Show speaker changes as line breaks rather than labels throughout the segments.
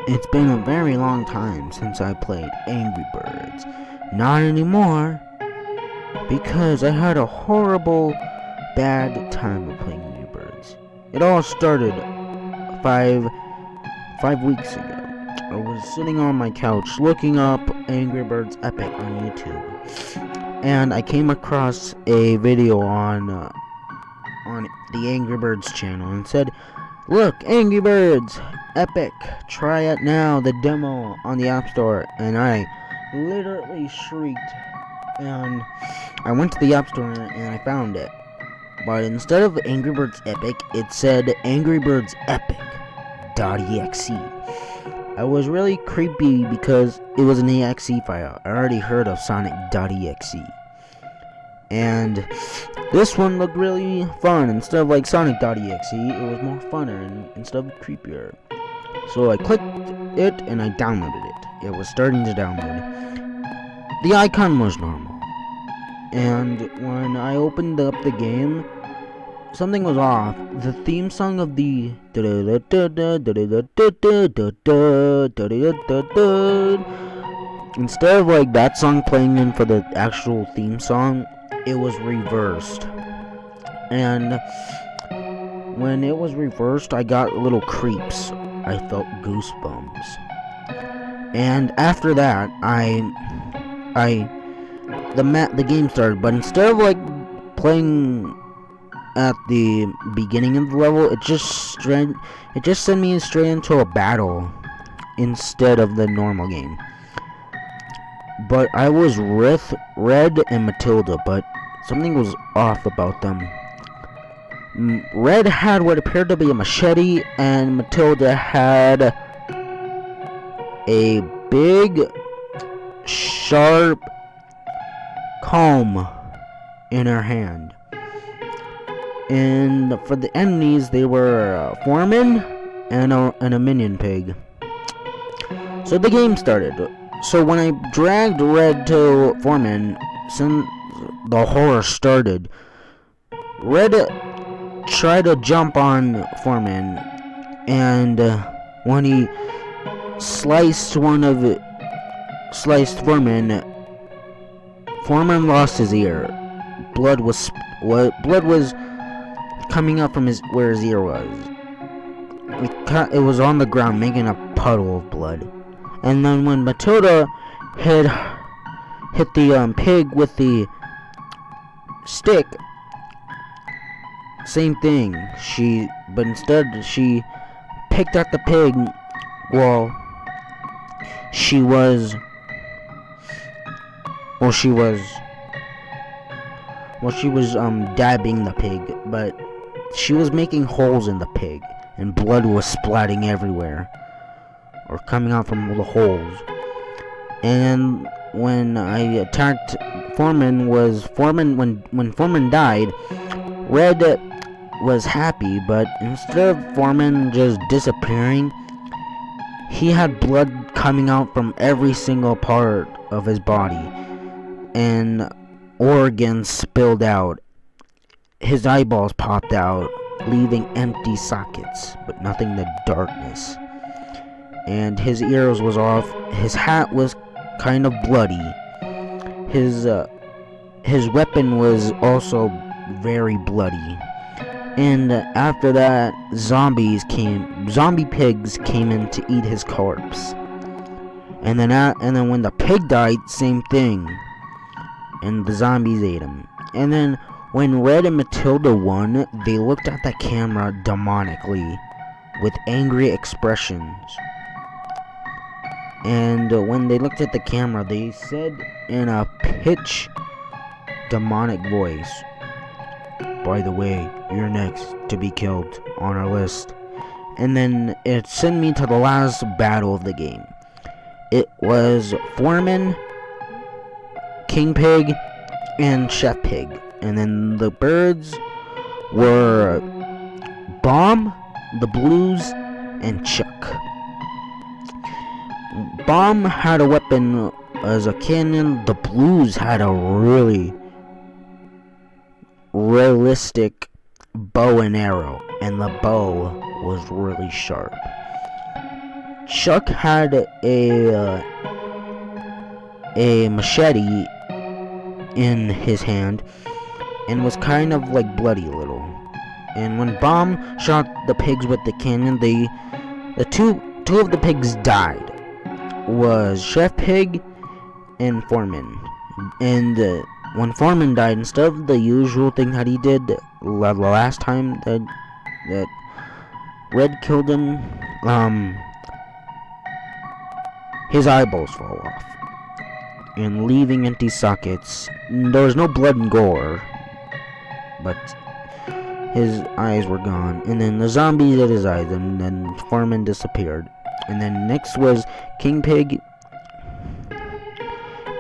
It's been a very long time since I played Angry Birds. Not anymore, because I had a horrible, bad time of playing Angry Birds. It all started five weeks ago. I was sitting on my couch looking up Angry Birds Epic on YouTube, and I came across a video on the Angry Birds channel and said, "Look, Angry Birds Epic, try it now, the demo on the App Store." And I literally shrieked, and I went to the App Store and I found it. But instead of Angry Birds Epic, it said Angry Birds Epic.EXE. I was really creepy because it was an exe file. I already heard of Sonic.exe. And this one looked really fun. Instead of like Sonic.exe, it was more funner and instead of creepier. So I clicked it and I downloaded it. It was starting to download. The icon was normal. And when I opened up the game, something was off. The theme song of the instead of like that song playing in for the actual theme song, it was reversed. And when it was reversed, I got little creeps. I felt goosebumps. And after that, the game started, but instead of like playing at the beginning of the level, it just sent me straight into a battle instead of the normal game. But I was with Red and Matilda, but something was off about them. Red had what appeared to be a machete, and Matilda had a big, sharp comb in her hand. And for the enemies, they were Foreman and a minion pig. So the game started. So when I dragged Red to Foreman, since the horror started, Red tried to jump on Foreman, and when he sliced Foreman, Foreman lost his ear. Blood was coming up from where his ear was. It was on the ground, making a puddle of blood. And then when Matilda hit the pig with the stick, same thing. But instead she picked at the pig while she was dabbing the pig, but she was making holes in the pig, and blood was splatting everywhere, or coming out from the holes. And when I attacked Foreman, when Foreman died, Red was happy, but instead of Foreman just disappearing, he had blood coming out from every single part of his body, and organs spilled out. His eyeballs popped out, leaving empty sockets, but nothing but darkness. And his ears was off. His hat was kind of bloody. His weapon was also very bloody. And after that, zombie pigs came in to eat his corpse. And then when the pig died, same thing. And the zombies ate him. And then when Red and Matilda won, they looked at the camera demonically with angry expressions. And when they looked at the camera, they said in a pitch demonic voice, "By the way, you're next to be killed on our list." And then it sent me to the last battle of the game. It was Foreman, King Pig, and Chef Pig. And then the birds were Bomb, the Blues, and Chuck. Bomb had a weapon as a cannon. The Blues had a really realistic bow and arrow, and the bow was really sharp. Chuck had a machete in his hand and was kind of like bloody a little. And when Bomb shot the pigs with the cannon, the two of the pigs died. Was Chef Pig and Foreman. And when Foreman died, instead of the usual thing that he did the last time that Red killed him, his eyeballs fall off and leaving empty sockets. There was no blood and gore, but his eyes were gone. And then the zombies ate his eyes, and then Foreman disappeared. And then next was King Pig.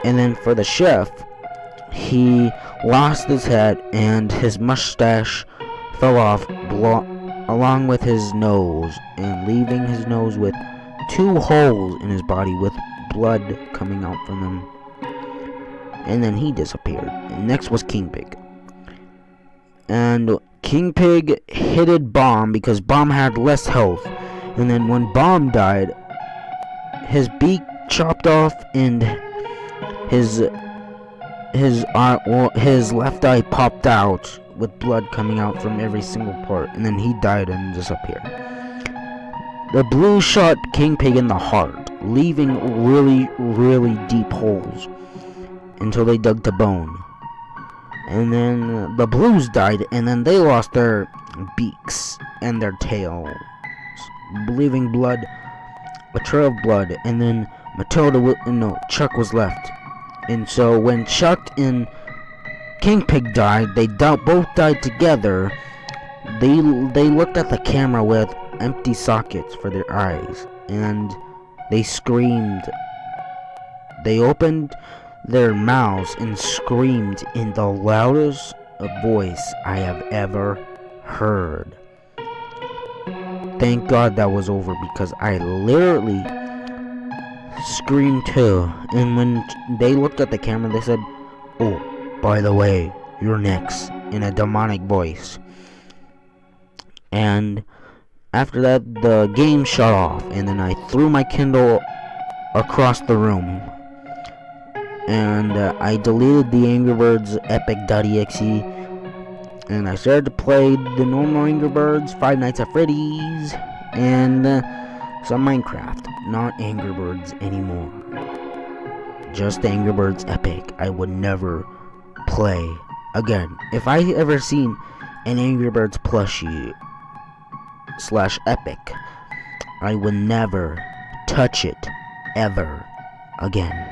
And then for the chef, he lost his head and his mustache fell off along with his nose, and leaving his nose with 2 holes in his body with blood coming out from him. And then he disappeared. And next was King Pig. And King Pig hit Bomb because Bomb had less health. And then when Bomb died, his beak chopped off and his left eye popped out with blood coming out from every single part. And then he died and disappeared. The blue shot King Pig in the heart, leaving really, really deep holes until they dug to bone. And then the blues died, and then they lost their beaks and their tails, leaving blood, a trail of blood. And then Chuck was left. And so when Chuck and King Pig died, they both died together. They looked at the camera with empty sockets for their eyes, and they screamed. They opened their mouths and screamed in the loudest voice I have ever heard. Thank God that was over, because I literally screamed too. And when they looked at the camera, they said, "Oh, by the way, you're next," in a demonic voice. And after that, the game shut off, and then I threw my Kindle across the room. And I deleted the Angry Birds Epic.EXE, and I started to play the normal Angry Birds, Five Nights at Freddy's, and some Minecraft. Not Angry Birds anymore. Just Angry Birds Epic. I would never play again. If I ever seen an Angry Birds plushie /Epic, I would never touch it ever again.